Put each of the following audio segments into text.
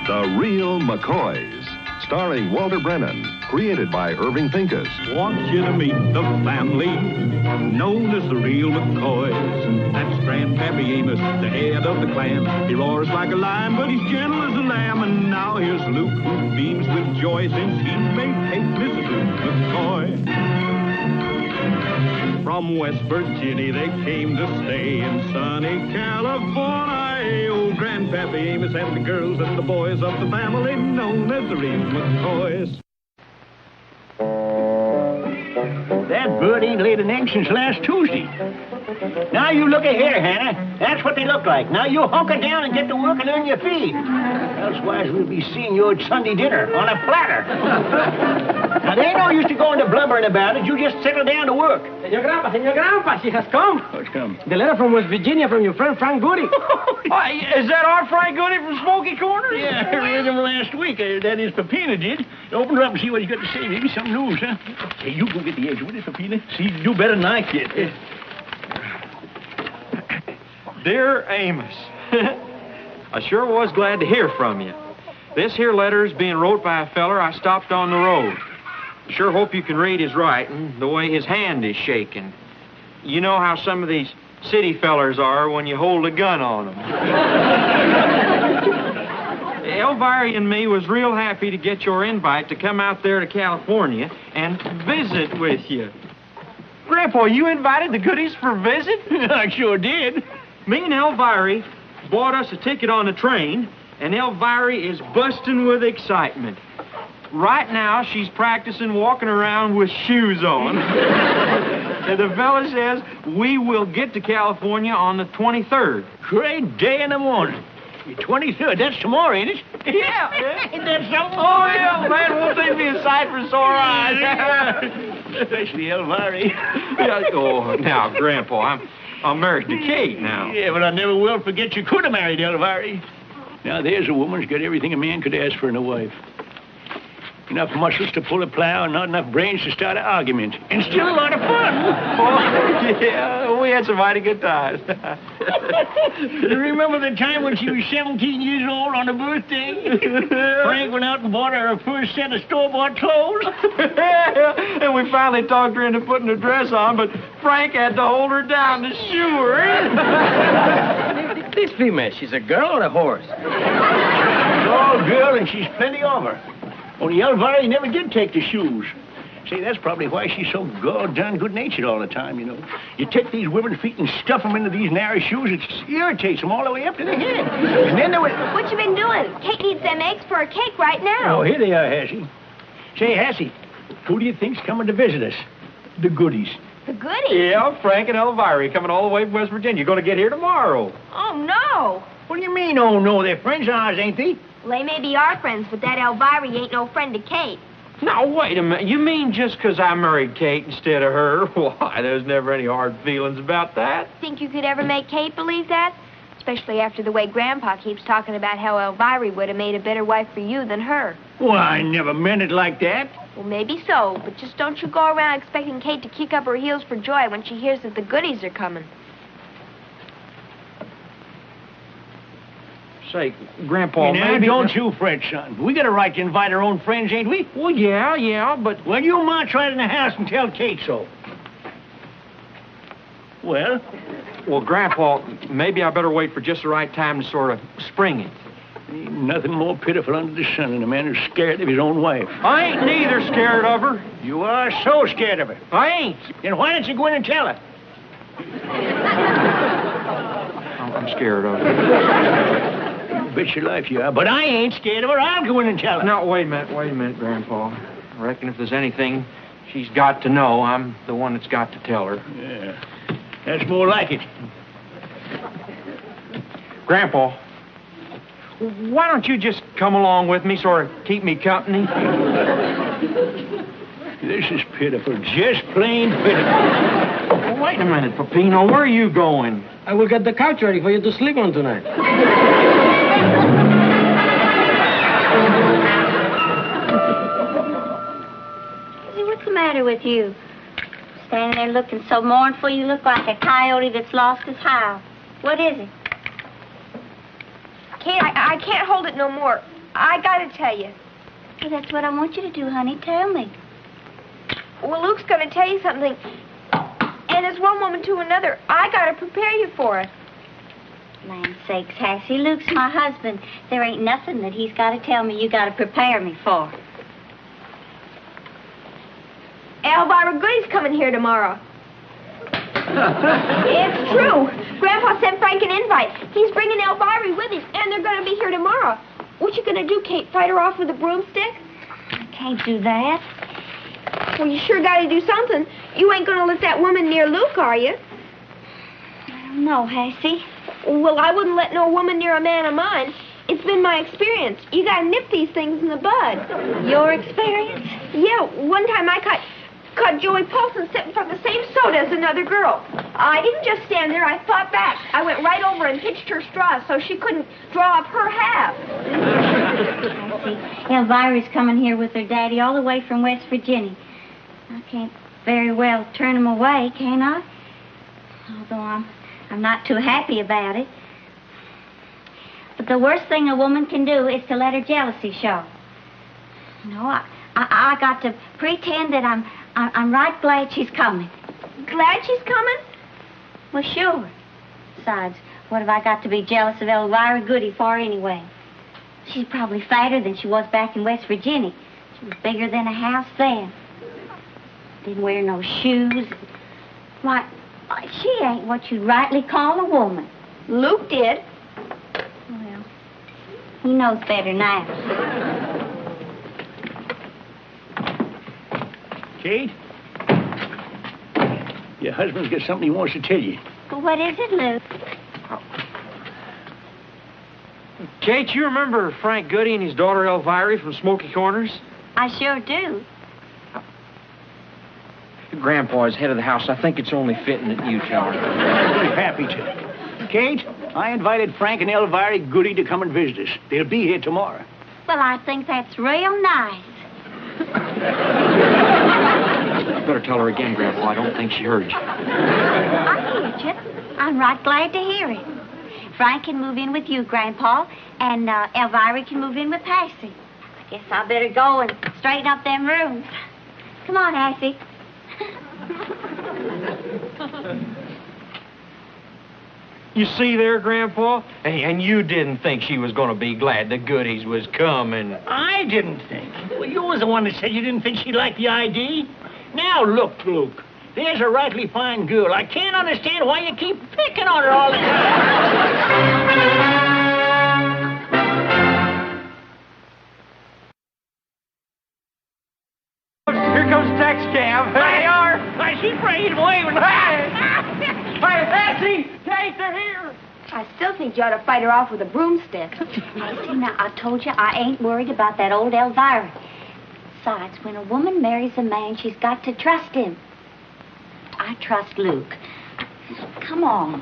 The Real McCoys, starring Walter Brennan, created by Irving Pincus. Want you to meet the family known as the Real McCoys. That's Grandpappy Amos, the head of the clan. He roars like a lion, but he's gentle as a lamb. And now here's Luke, who beams with joy since he made Kate Mrs. Luke McCoy. From West Virginia they came to stay in sunny California. Old Grandpappy Amos and the girls and the boys of the family known as the Real McCoys. That bird ain't laid an egg since last Tuesday. Now you look here, Hannah. That's what they look like. Now you hunker down and get to work and earn your feed. Elsewise, we'll be seeing you at Sunday dinner on a platter. Now, there ain't no use to going to blubbering about it. You just settle down to work. Senor Grandpa, she has come. What's come? The letter from West Virginia from your friend Frank Goody. Is that our Frank Goody from Smoky Corners? Yeah, I read him last week. That is, Pepina did. Open her up and see what he's got to say. Maybe some news, huh? Hey, you go get the eggs with it, Pepina. See, you do better than I can. Dear Amos, I sure was glad to hear from you. This here letter is being wrote by a feller I stopped on the road. Sure hope you can read his writing, the way his hand is shaking. You know how some of these city fellers are when you hold a gun on them. Elvira and me was real happy to get your invite to come out there to California and visit with you. Grandpa, you invited the Goodies for a visit? I sure did. Me and Elvira bought us a ticket on the train, and Elvira is busting with excitement. Right now, she's practicing walking around with shoes on. And the fella says we will get to California on the 23rd. Great day in the morning. The 23rd. That's tomorrow, ain't it? Yeah. Ain't that something? Oh, yeah, man, won't they be a sight for sore eyes? Especially Elvira. Yeah, oh, now, Grandpa, I'm married to Kate now. Yeah, but I never will forget you could have married Elvira. Now, there's a woman who's got everything a man could ask for in a wife. Enough muscles to pull a plow and not enough brains to start an argument. And still a lot of fun. Oh, yeah, we had some mighty good times. You remember the time when she was 17 years old on her birthday? Frank went out and bought her first set of store-bought clothes. And we finally talked her into putting her dress on, but Frank had to hold her down to shoe her. This female, she's a girl or a horse? She's all girl, and she's plenty of her. Only Elvira never did take the shoes. See, that's probably why she's so goddamn good-natured all the time, you know. You take these women's feet and stuff them into these narrow shoes, it irritates them all the way up to the head. And then they would... What you been doing? Kate needs them eggs for a cake right now. Oh, here they are, Hassie. Say, Hassie, who do you think's coming to visit us? The Goodies. The Goodies? Yeah, Frank and Elvira coming all the way from West Virginia. You're going to get here tomorrow. Oh, no. What do you mean, oh, no? They're friends of ours, ain't they? Well, they may be our friends, but that Elvira ain't no friend to Kate. Now, wait a minute. You mean just 'cause I married Kate instead of her? Why, there's never any hard feelings about that. Think you could ever make Kate believe that? Especially after the way Grandpa keeps talking about how Elvira would have made a better wife for you than her. Well, I never meant it like that. Well, maybe so, but just don't you go around expecting Kate to kick up her heels for joy when she hears that the Goodies are coming. Say, Grandpa, Now, maybe... don't you fret, son. We got a right to invite our own friends, ain't we? Well, yeah, but... Well, you march right in the house and tell Kate so. Well? Well, Grandpa, maybe I better wait for just the right time to sort of spring it. Ain't nothing more pitiful under the sun than a man who's scared of his own wife. I ain't neither scared of her. You are so scared of her. I ain't. Then why don't you go in and tell her? I'm scared of her. Bet your life you are, but I ain't scared of her. I'll go in and tell her. Now, wait a minute, Grandpa. I reckon if there's anything she's got to know, I'm the one that's got to tell her. Yeah, that's more like it. Grandpa, why don't you just come along with me, sort of keep me company? This is pitiful, just plain pitiful. Well, wait a minute, Peppino, where are you going? I will get the couch ready for you to sleep on tonight. What's the matter with you? Standing there looking so mournful, you look like a coyote that's lost his howl. What is it? I can't hold it no more. I gotta tell you. Well, that's what I want you to do, honey. Tell me. Well, Luke's gonna tell you something. And as one woman to another, I gotta prepare you for it. Land sakes, Hassie, Luke's my husband. There ain't nothing that he's got to tell me you got to prepare me for. Elvira Goody's coming here tomorrow. It's true. Grandpa sent Frank an invite. He's bringing Elvira with him, and they're going to be here tomorrow. What you going to do, Kate? Fight her off with a broomstick? I can't do that. Well, you sure got to do something. You ain't going to let that woman near Luke, are you? I don't know, Hassie. Well, I wouldn't let no woman near a man of mine. It's been my experience. You got to nip these things in the bud. Your experience? Yeah, one time I caught Joey Paulson sitting from the same soda as another girl. I didn't just stand there. I fought back. I went right over and pitched her straw so she couldn't draw up her half. I see. Elvira's coming here with her daddy all the way from West Virginia. I can't very well turn him away, can I? Although I'm not too happy about it. But the worst thing a woman can do is to let her jealousy show. You know, I got to pretend that I'm right glad she's coming. Glad she's coming? Well, sure. Besides, what have I got to be jealous of Elvira Goody for anyway? She's probably fatter than she was back in West Virginia. She was bigger than a house then. Didn't wear no shoes. Why, she ain't what you'd rightly call a woman. Luke did. Well, he knows better now. Kate? Your husband's got something he wants to tell you. Well, what is it, Luke? Kate, you remember Frank Goody and his daughter Elvira from Smoky Corners? I sure do. Grandpa's head of the house. I think it's only fitting that you tell her. Very happy to. Kate, I invited Frank and Elvira Goody to come and visit us. They'll be here tomorrow. Well, I think that's real nice. Better tell her again, Grandpa. I don't think she heard you. I heard you. I'm right glad to hear it. Frank can move in with you, Grandpa, and Elvira can move in with Hassie. I guess I better go and straighten up them rooms. Come on, Hassie. You see there, Grandpa? Hey, and you didn't think she was going to be glad the Goodies was coming. I didn't think. Well, you was the one that said you didn't think she'd like the ID. Now, look, Luke. There's a rightly fine girl. I can't understand why you keep picking on her all the time. Here comes the taxi cab. There they are. I see Frank waving. Hey, Patsy! Kate, they're here. I still think you ought to fight her off with a broomstick. Hassie, now, I told you I ain't worried about that old Elvira. Besides, when a woman marries a man, she's got to trust him. I trust Luke. Come on.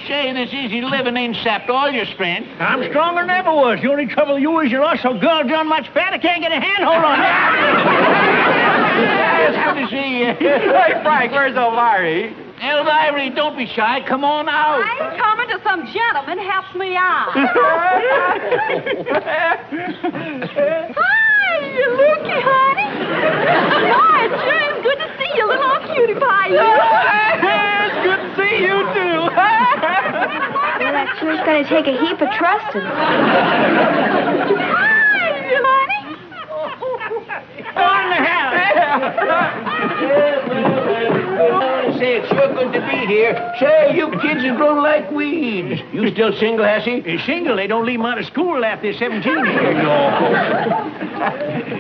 Say, this easy living ain't sapped all your strength. I'm stronger than ever was. The only trouble you is you lost so goddamn much fat I can't get a handhold on you. It's good to see you. Hey, Frank, where's Elvira? Elvira, don't be shy. Come on out. I'm coming to some gentleman helps me out. Hi, you looky, honey. Why, it sure is good to see you, little old cutie pie. It's good to see you, too. Well, that sure's going to take a heap of trusting. Hi, you honey. On the house. Say, it's sure good to be here. Say, you kids have grown like weeds. You still single, Hassie? They're single. They don't leave them out of school after they're 17 years old.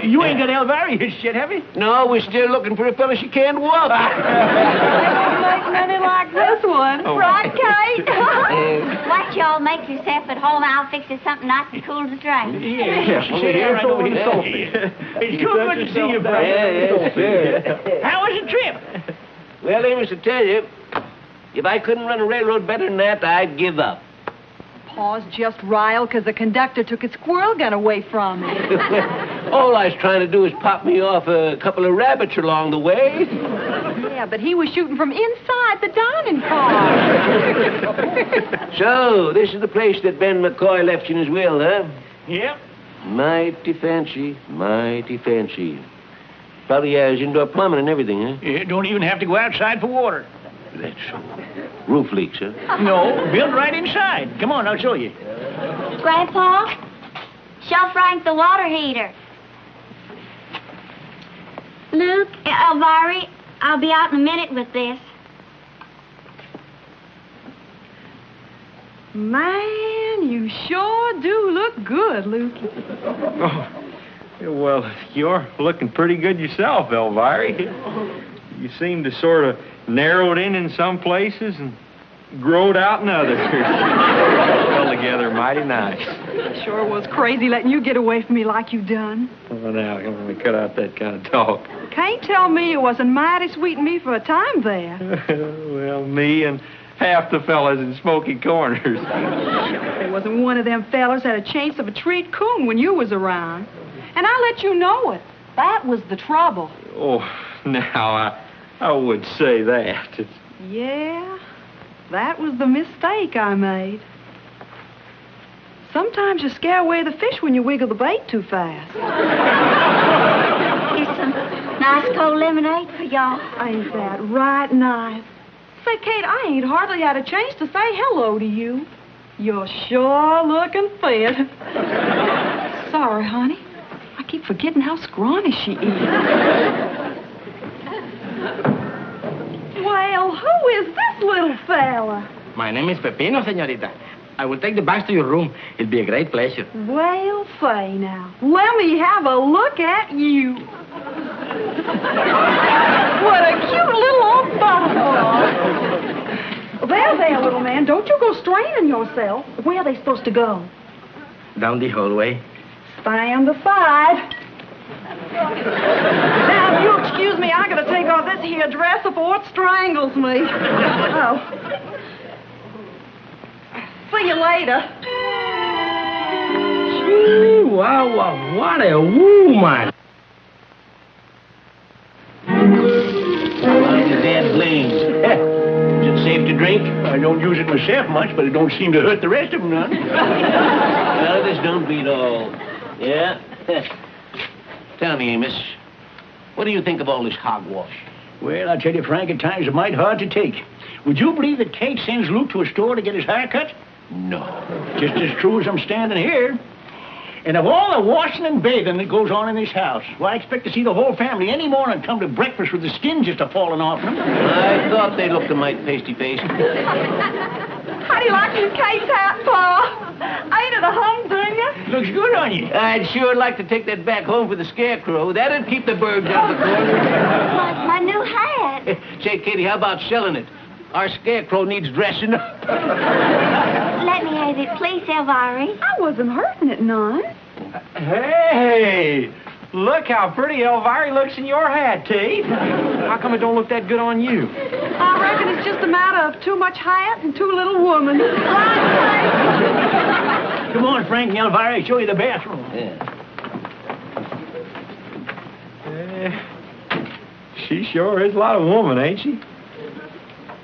You ain't got Elvira yet, have you? No, we're still looking for a fella she can't walk. Make many like this one. Right, Kate? Why don't y'all make yourself at home? I'll fix you something nice and cool to drink. Right over here. It's too good to see you, brother. Yeah. How was the trip? Well, Amos, to tell you, if I couldn't run a railroad better than that, I'd give up. Pa's just riled because the conductor took his squirrel gun away from him. All I was trying to do is pop me off a couple of rabbits along the way. Yeah, but he was shooting from inside the dining car. So, this is the place that Ben McCoy left you in his will, huh? Yep. Mighty fancy, mighty fancy. Probably has indoor plumbing and everything, huh? You don't even have to go outside for water. That's so. Roof leaks, huh? No, built right inside. Come on, I'll show you. Grandpa, show Frank the water heater. Luke, Elvira, I'll be out in a minute with this. Man, you sure do look good, Lukey. Oh, well, you're looking pretty good yourself, Elvira. You seem to sort of narrowed in some places and growed out in others. Well together mighty nice. It sure was crazy letting you get away from me like you done. Well, now, let me cut out that kind of talk. Can't tell me it wasn't mighty sweet in me for a time there. Well, me and half the fellas in Smoky Corners. There wasn't one of them fellers had a chance of a treat coon when you was around. And I let you know it. That was the trouble. Oh, now, I would say that. Yeah, that was the mistake I made. Sometimes you scare away the fish when you wiggle the bait too fast. Here's some nice cold lemonade for y'all. Ain't that right nice? Say, Kate, I ain't hardly had a chance to say hello to you. You're sure looking fit. Sorry, honey. I keep forgetting how scrawny she is. Well, who is this little fella? My name is Pepino, señorita. I will take the bags to your room. It'll be a great pleasure. Well, say now, let me have a look at you. What a cute little old butterfly. There, little man. Don't you go straining yourself. Where are they supposed to go? Down the hallway. Stand aside. Now, if you'll excuse me, I gotta take off this here dress before it strangles me. Oh. See you later. Gee, wow, what a woman. The dead blaze. Is it safe to drink? I don't use it myself much, but it don't seem to hurt the rest of them none. Well, this don't beat all. Yeah? Tell me, Amos, what do you think of all this hogwash? Well, I tell you, Frank, at times it's mighty hard to take. Would you believe that Kate sends Luke to a store to get his hair cut? No. Just as true as I'm standing here. And of all the washing and bathing that goes on in this house, well, I expect to see the whole family any morning come to breakfast with the skin just a-falling off them. I thought they looked a mite pasty-faced. How do you like this Kate's hat, Pa? Ain't it a humdinger? Looks good on you. I'd sure like to take that back home for the scarecrow. That'd keep the birds out of the corner. My new hat. Say, Katie, how about selling it? Our scarecrow needs dressing up. Let me have it, please, Elvira. I wasn't hurting it none. Hey, look how pretty Elvira looks in your hat, Tate. How come it don't look that good on you? I reckon it's just a matter of too much hat and too little woman. Come on, Frank and Elvira, show you the bathroom. She sure is a lot of woman, ain't she?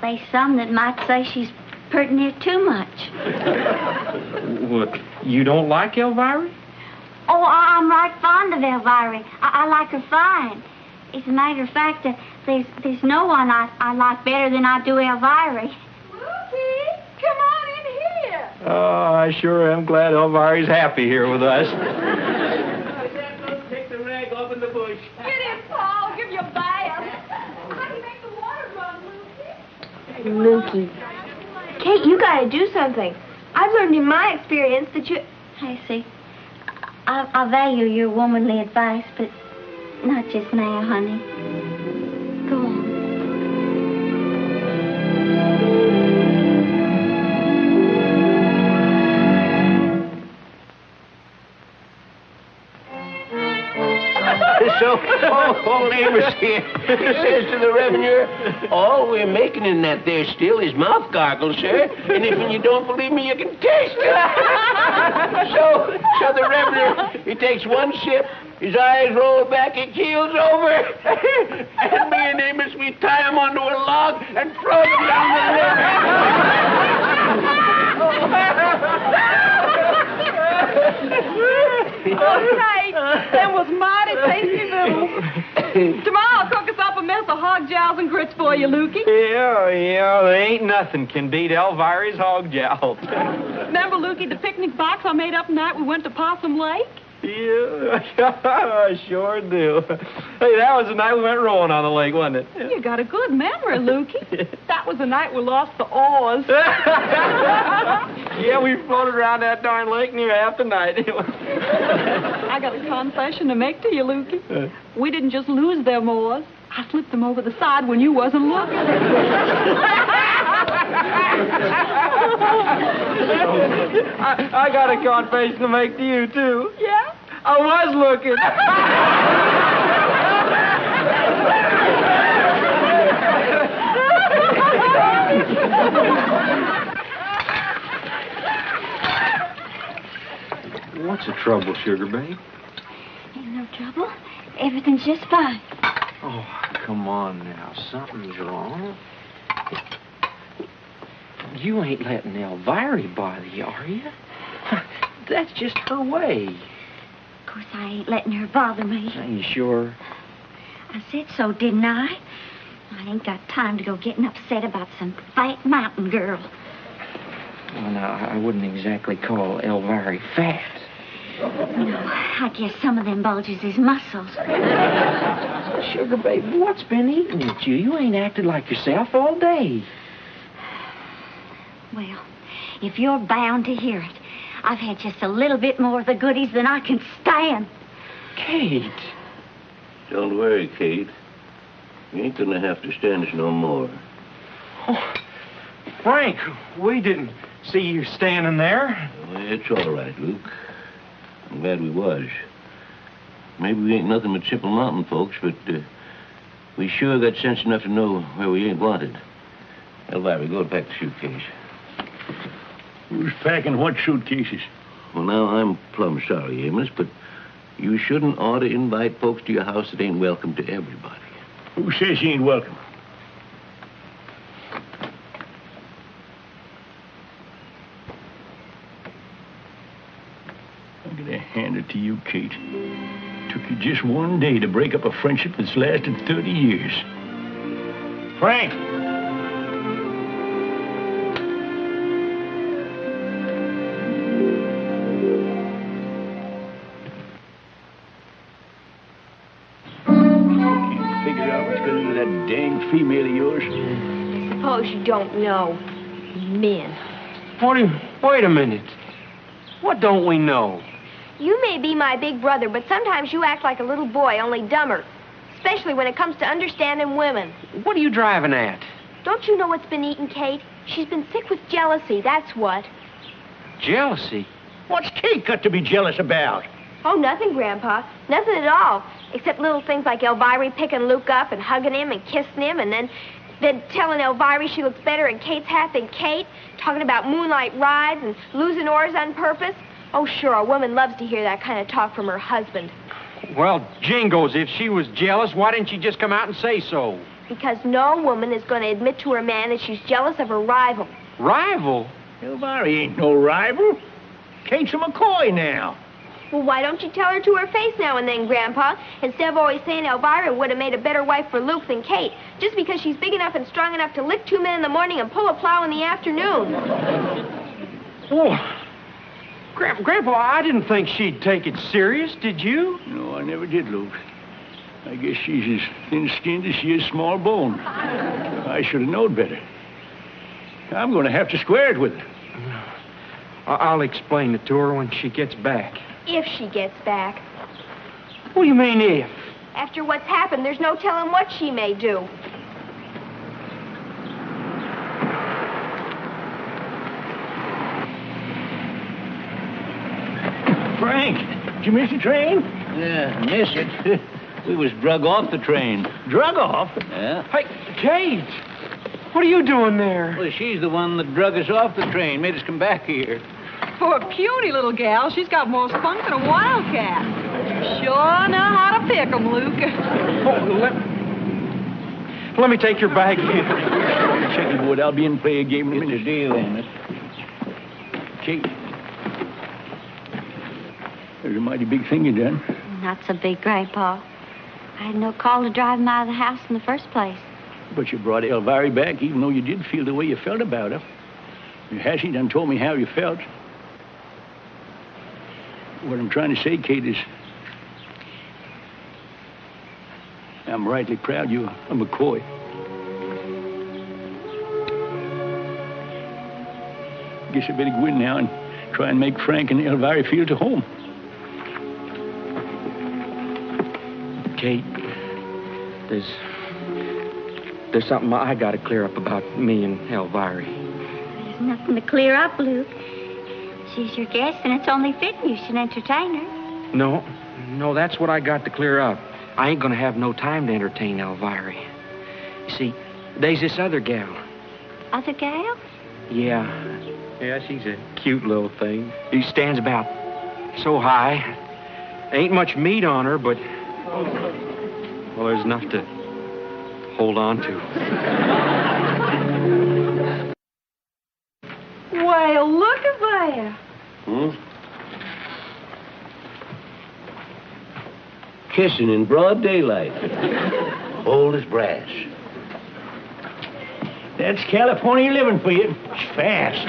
There's some that might say she's pretty near too much. What, you don't like Elvira? Oh, I'm right fond of Elvira. I like her fine. As a matter of fact, there's no one I like better than I do Elvira. Lucy, come on in here. Oh, I sure am glad Elvira's happy here with us. Take the rag off in the bush. Get in, Paul. I'll give you a bath. How do you make the water run, Lucy? Lukey. Kate, you gotta do something. I've learned in my experience that you... I see. I value your womanly advice, but not just now, honey. Go on. So, old Amos He says to the revenue, all we're making in that there still is mouth gargles, sir. And if you don't believe me, you can taste it. So the revenue, he takes one sip, his eyes roll back, he keels over. And me and Amos, we tie him onto a log and throw him down the river. All right. That was mighty tasty little. Tomorrow I'll cook us up a mess of hog jowls and grits for you, Lukey. Yeah, there ain't nothing can beat Elvira's hog jowls. Remember, Lukey, the picnic box I made up night we went to Possum Lake? Yeah, I sure do. Hey, that was the night we went rowing on the lake, wasn't it? You got a good memory, Lukey. That was the night we lost the oars. Yeah, we floated around that darn lake near half the night. I got a confession to make to you, Lukey. We didn't just lose them oars. I slipped them over the side when you wasn't looking. I got a confession to make to you, too. Yeah? I was looking. What's the trouble, Sugar Babe? Ain't no trouble. Everything's just fine. Oh, come on now. Something's wrong. You ain't letting Elvira bother you, are you? That's just her way. Of course, I ain't letting her bother me. Are you sure? I said so, didn't I? I ain't got time to go getting upset about some fat mountain girl. Well, now, I wouldn't exactly call Elvira fat. No, I guess some of them bulges is muscles. Sugar Babe, what's been eating at you? You ain't acted like yourself all day. Well, if you're bound to hear it, I've had just a little bit more of the goodies than I can stand. Kate. Don't worry, Kate. You ain't gonna have to stand us no more. Oh, Frank, we didn't see you standing there. Well, it's all right, Luke. I'm glad we was. Maybe we ain't nothing but simple mountain folks, but we sure got sense enough to know where we ain't wanted. Elvira, go and pack the suitcase. Who's packing what suitcases? Well, now, I'm plumb sorry, Amos, but you shouldn't ought to invite folks to your house that ain't welcome to everybody. Who says he ain't welcome? I'm gonna hand it to you, Kate. Took you just one day to break up a friendship that's lasted 30 years. Frank! Figure out what's going into that dang female of yours. Suppose you don't know. Men. Wait a minute. What don't we know? You may be my big brother, but sometimes you act like a little boy, only dumber. Especially when it comes to understanding women. What are you driving at? Don't you know what's been eating Kate? She's been sick with jealousy, that's what. Jealousy? What's Kate got to be jealous about? Oh, nothing, Grandpa. Nothing at all. Except little things like Elvira picking Luke up and hugging him and kissing him and then telling Elvira she looks better in Kate's hat than Kate, talking about moonlight rides and losing oars on purpose. Oh, sure, a woman loves to hear that kind of talk from her husband. Well, jingoes, if she was jealous, why didn't she just come out and say so? Because no woman is going to admit to her man that she's jealous of her rival. Rival? Elvira ain't no rival. Kate's a McCoy now. Well, why don't you tell her to her face now and then, Grandpa, instead of always saying Elvira would have made a better wife for Luke than Kate, just because she's big enough and strong enough to lick 2 men in the morning and pull a plow in the afternoon. Oh, Grandpa, I didn't think she'd take it serious, did you? No, I never did, Luke. I guess she's as thin-skinned as she is small-boned. I should have known better. I'm going to have to square it with her. I'll explain it to her when she gets back. If she gets back. What do you mean, if? After what's happened, there's no telling what she may do. Frank, did you miss the train? Yeah, miss it. We was drug off the train. Drug off? Yeah. Hey, Kate! What are you doing there? Well, she's the one that drug us off the train, made us come back here. For a puny little gal, she's got more spunk than a wildcat. You sure know how to pick 'em, Luke. Oh, let me take your bag in. Check it, Wood. I'll be in play a game in a minute. It's a deal, Amos. Kate. There's a mighty big thing you done. Not so big, Grandpa. I had no call to drive him out of the house in the first place. But you brought Elvira back, even though you did feel the way you felt about her. Hassie done told me how you felt. What I'm trying to say, Kate, is I'm rightly proud you're a McCoy. Guess I better go in now and try and make Frank and Elvira feel to home. Kate, there's something I got to clear up about me and Elvira. There's nothing to clear up, Luke. She's your guest, and it's only fitting you should entertain her. No, that's what I got to clear up. I ain't gonna have no time to entertain Elvira. You see, there's this other gal. Other gal? Yeah, she's a cute little thing. She stands about so high. Ain't much meat on her, but, well, there's enough to hold on to. Well, look at there. Kissing in broad daylight. Old as brass. That's California living for you. It's fast.